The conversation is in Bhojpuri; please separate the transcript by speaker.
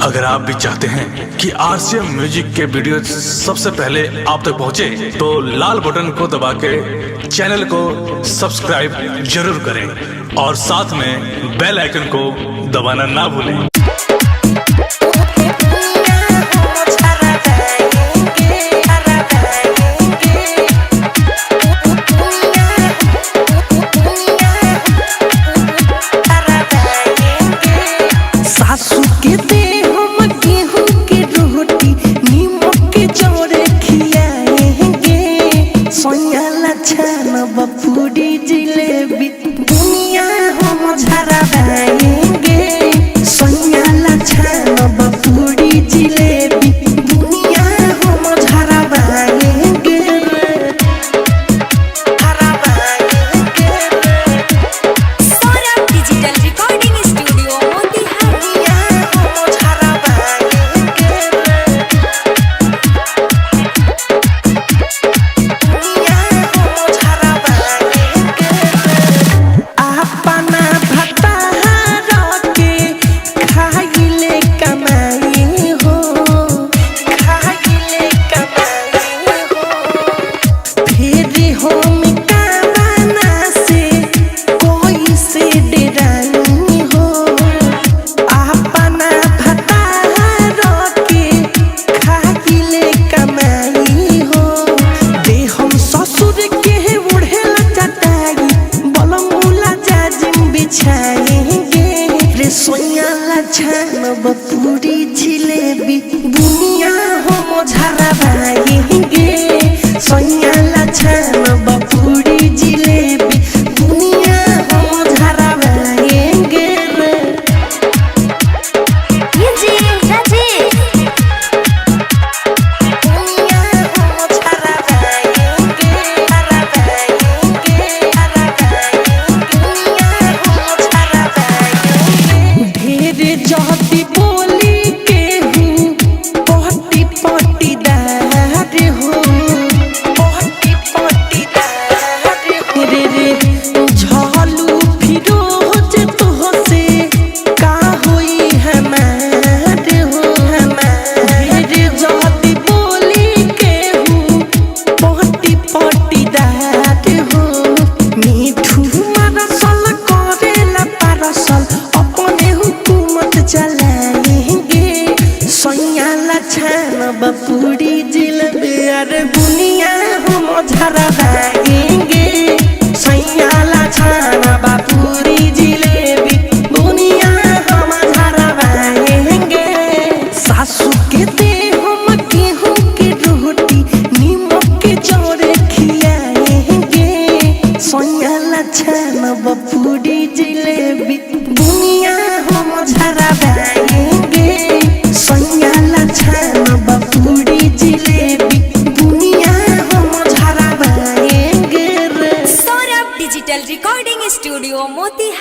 Speaker 1: अगर आप भी चाहते हैं कि आरसीएम म्यूजिक के वीडियो सबसे पहले आप तक पहुंचे, तो लाल बटन को दबा के चैनल को सब्सक्राइब जरूर करें और साथ में बेल आइकन को दबाना ना भूलें।
Speaker 2: पूरी जिलेबी दुनिया हम झरवाएंगे, सोनिया छानब पूरी जिलेबी दुनिया हम झरवाएंगे,
Speaker 3: Saurabh digital recording studio Motihari.
Speaker 2: हम झरवाएंगे, दुनिया हम झरवाएंगे। अपना भतार के खाइले कमाई हो, खाइले कमाई हो, फिर हम कामना से कोई से डराई हो। अपना भतार के खाइले कमाई हो, दे हम ससुर के उड़ेला चटाई, बलमुला जाजिम बिछाएंगे, रे सोनिया छानब पूरी जिलेबी दुनिया हम झरवाएंगे, सोनिया छानब पूरी जिलेबी दुनिया हम झरवाएंगे रे।
Speaker 3: डीजे राजेश
Speaker 2: दुनिया हम झरवाएंगे, दुनिया हम झरवाएंगे। ढेर जहती बोली के हूँ पटी पटीदार हो, पटी पटीदार हो रे रे झलू फिरोज तोहसे का होई हमार हो, हमार ढेर जहती बोली के हूँ पटी पटीदार हो। मीठू मरसल करेला पारसल अपने हुकूमत चलाएंगे, सोनिया छानब पूरी जिलेबी अरे दुनिया हम झरवाएंगे, सोनिया छानब पूरी जिलेबी दुनिया हम झरवाएंगे। सासू के दे हम गेहूं की रोटी नीमक के जोड़े खिलाएंगे, सोनिया छानब पूरी जिलेबी दुनिया हम झरवाएंगे, सोनिया छानब पूरी जिलेबी दुनिया हम झरवाएंगे रे।
Speaker 3: Saurabh digital recording studio Motihari.